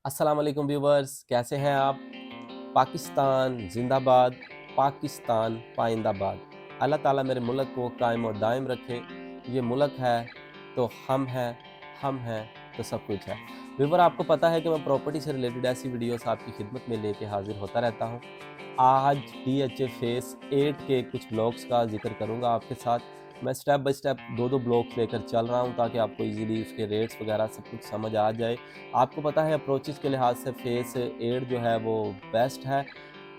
अस्सलाम वालेकुम व्यूवर्स, कैसे हैं आप? पाकिस्तान ज़िंदाबाद, पाकिस्तान पाइंदाबाद। अल्लाह ताला मेरे मुल्क को कायम और दायम रखे। ये मुल्क है तो हम हैं तो सब कुछ है। व्यूवर, आपको पता है कि मैं प्रॉपर्टी से रिलेटेड ऐसी वीडियोस आपकी खिदमत में लेके हाज़िर होता रहता हूँ। आज डीएचए फेज़ 8 के कुछ ब्लॉक्स का ज़िक्र करूँगा आपके साथ। मैं स्टेप बाय स्टेप 2-2 ब्लॉक्स लेकर चल रहा हूँ ताकि आपको ईज़िली उसके रेट्स वगैरह सब कुछ समझ आ जाए। आपको पता है अप्रोचेज़ के लिहाज से फेज़ 8 जो है वो बेस्ट है।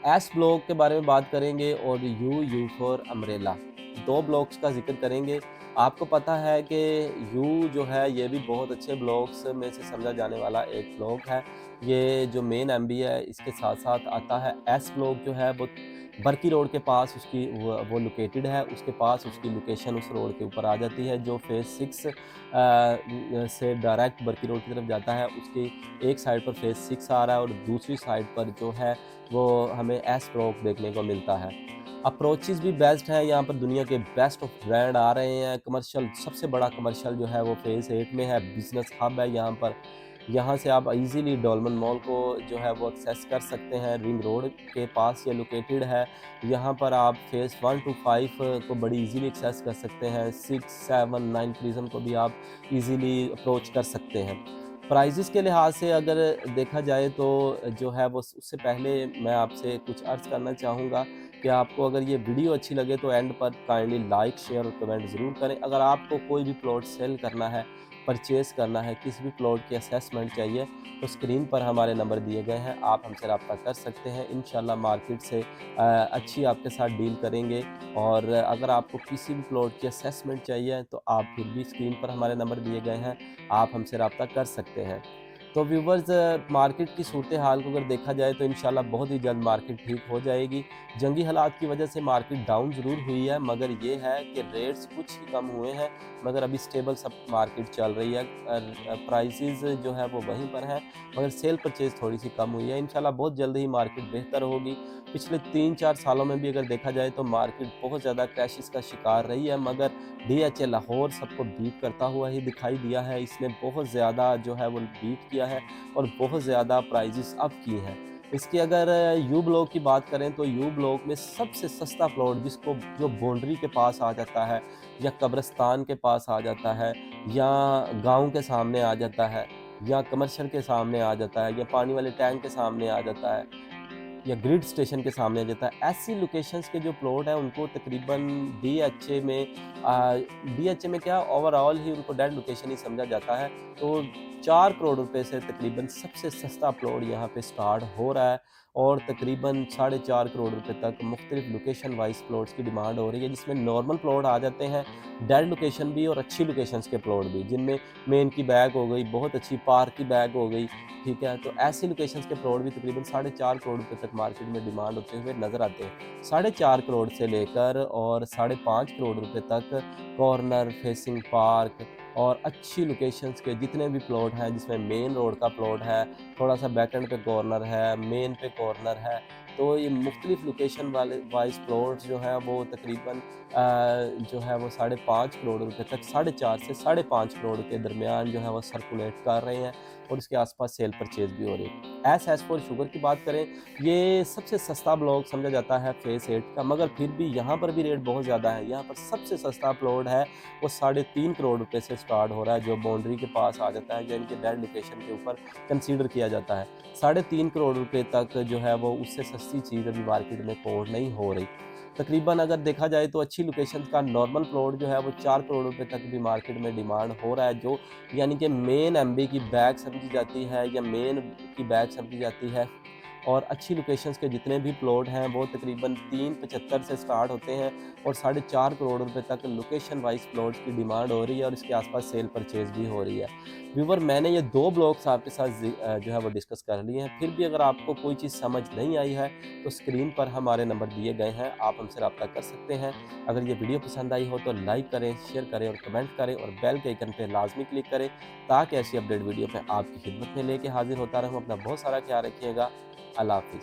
एस ब्लॉक के बारे में बात करेंगे और यू फॉर अम्ब्रेला, 2 ब्लॉक्स का ज़िक्र करेंगे। आपको पता है कि यू जो है ये भी बहुत अच्छे ब्लॉक्स में से समझा जाने वाला एक ब्लॉक है। ये जो मेन एमबी है इसके साथ-साथ आता है। एस ब्लॉक जो है वो बरकी रोड के पास उसकी वो लोकेटेड है, उसके पास उसकी लोकेशन उस रोड के ऊपर आ जाती है जो फेज़ 6 से डायरेक्ट बरकी रोड की तरफ जाता है। उसकी एक साइड पर फेज़ 6 आ रहा है और दूसरी साइड पर जो है वो हमें एस ब्लॉक देखने को मिलता है। अप्रोचेज़ भी बेस्ट हैं, यहाँ पर दुनिया के बेस्ट ऑफ ब्रांड आ रहे हैं। कमर्शियल सबसे बड़ा कमर्शियल जो है वो फेज़ 8 में है, बिज़नेस हब है यहाँ पर। यहाँ से आप इज़िली डोलमन मॉल को जो है वो एक्सेस कर सकते हैं, रिंग रोड के पास ये लोकेटेड है। यहाँ पर आप फेज़ 1 टू 5 को बड़ी इज़िली एक्सेस कर सकते हैं, 6, 7, 9 प्रिज़म को भी आप इज़िली अप्रोच कर सकते हैं। प्राइसेज़ के लिहाज से अगर देखा जाए तो जो है वो उससे पहले मैं आपसे कुछ अर्ज़ करना चाहूँगा कि आपको अगर ये वीडियो अच्छी लगे तो एंड पर काइंडली लाइक, शेयर और कमेंट ज़रूर करें। अगर आपको कोई भी प्लॉट सेल करना है, परचेज़ करना है, किसी भी प्लॉट की असेसमेंट चाहिए तो स्क्रीन पर हमारे नंबर दिए गए हैं, आप हमसे रब्ता कर सकते हैं। इंशाल्लाह मार्केट से अच्छी आपके साथ डील करेंगे। और अगर आपको किसी भी प्लॉट की असेसमेंट चाहिए तो आप फिर भी स्क्रीन पर हमारे नंबर दिए गए हैं, आप हमसे रब्ता कर सकते हैं। तो व्यूवर्स, मार्केट की सूरत हाल को अगर देखा जाए तो इंशाल्लाह बहुत ही जल्द मार्केट ठीक हो जाएगी। जंगी हालात की वजह से मार्केट डाउन ज़रूर हुई है, मगर ये है कि रेट्स कुछ ही कम हुए हैं, मगर अभी स्टेबल सब मार्केट चल रही है। प्राइसेस जो है वो वहीं पर हैं, मगर सेल परचेज़ थोड़ी-सी कम हुई है। इंशाल्लाह बहुत जल्द ही मार्केट बेहतर होगी। पिछले 3-4 सालों में भी अगर देखा जाए तो मार्केट बहुत ज़्यादा क्रैशेस का शिकार रही है, मगर डीएचए लाहौर सबको बीट करता हुआ ही दिखाई दिया है। इसने बहुत ज़्यादा जो है वो बीट किया है और बहुत ज़्यादा प्राइजेस अप किए हैं। इसकी अगर यू ब्लॉक की बात करें तो यू ब्लॉक में सबसे सस्ता प्लॉट जिसको जो बाउंड्री के पास आ जाता है या कब्रिस्तान के पास आ जाता है या गाँव के सामने आ जाता है या कमर्शियल के सामने आ जाता है या पानी वाले टैंक के सामने आ जाता है या ग्रिड स्टेशन के सामने आ जाता है। ऐसी लोकेशंस के जो प्लॉट हैं उनको तकरीबन डीएचए में डीएचए में क्या ओवरऑल ही उनको डेड लोकेशन ही समझा जाता है। तो 4 करोड़ रुपए से तकरीबन सबसे सस्ता प्लॉट यहाँ पे स्टार्ट हो रहा है और तकरीबन साढ़े 4 करोड़ रुपए तक मुख्तलिफ लोकेशन वाइज़ प्लॉट्स की डिमांड हो रही है, जिसमें नॉर्मल प्लॉट आ जाते हैं, डेड लोकेशन भी और अच्छी लोकेशंस के प्लॉट भी, जिनमें मेन की बैग हो गई, बहुत अच्छी पार्क की बैग हो गई। ठीक है, तो ऐसी लोकेशंस के प्लॉट भी तकरीबन साढ़े 4 करोड़ रुपए तक मार्केट में डिमांड होते हुए नज़र आते हैं। साढ़े 4 करोड़ से लेकर और साढ़े 5 करोड़ रुपए तक कॉर्नर, फेसिंग पार्क और अच्छी लोकेशंस के जितने भी प्लॉट हैं, जिसमें मेन रोड का प्लॉट है, थोड़ा-सा बैक एंड पे कॉर्नर है, मेन पे कॉर्नर है, तो ये मुख्तलिफ लोकेशन वाले वाइज़ प्लॉट्स जो हैं वो तकरीबन जो है वो साढ़े 5 करोड़ रुपए तक, साढ़े 4 से साढ़े 5 करोड़ के दरमियान जो है वो सर्कुलेट कर रहे हैं और इसके आसपास सेल परचेज़ भी हो रही है। एस फॉर शुगर की बात करें, ये सबसे सस्ता ब्लॉक समझा जाता है फेज़ 8 का, मगर फिर भी यहाँ पर भी रेट बहुत ज़्यादा है। यहाँ पर सबसे सस्ता प्लॉट है वो साढ़े 3 करोड़ रुपए से स्टार्ट हो रहा है, जो बाउंड्री के पास आ जाता है, जो इनके डेड लोकेशन के ऊपर कंसीडर किया जाता है। साढ़े 3 करोड़ रुपए तक जो है वो उससे सस्ती चीज़ अभी मार्केट में अफ़ोर्ड नहीं हो रही। तकरीबन अगर देखा जाए तो अच्छी लोकेशन का नॉर्मल प्लॉट जो है वो 4 करोड़ रुपए तक भी मार्केट में डिमांड हो रहा है, जो यानी कि मेन एमबी की बैग समझी जाती है या मेन की बैग समझी जाती है। और अच्छी लोकेशंस के जितने भी प्लॉट हैं वो तकरीबन 375 से स्टार्ट होते हैं और साढ़े 4 करोड़ रुपए तक लोकेशन वाइज प्लॉट्स की डिमांड हो रही है और इसके आसपास सेल परचेज भी हो रही है। व्यूवर, मैंने ये 2 ब्लॉक्स आपके साथ जो है वो डिस्कस कर लिए हैं। फिर भी अगर आपको कोई चीज़ समझ नहीं आई है तो स्क्रीन पर हमारे नंबर दिए गए हैं, आप हमसे रब्ता कर सकते हैं। अगर ये वीडियो पसंद आई हो तो लाइक करें, शेयर करें और कमेंट करें और बेल के आइकन पे लाज़मी क्लिक करें ताकि ऐसी अपडेट वीडियो मैं आपकी खिदमत में लेके हाज़िर होता रहूँ। अपना बहुत सारा ख्याल रखिएगा। अल्लाह हाफ़िज़।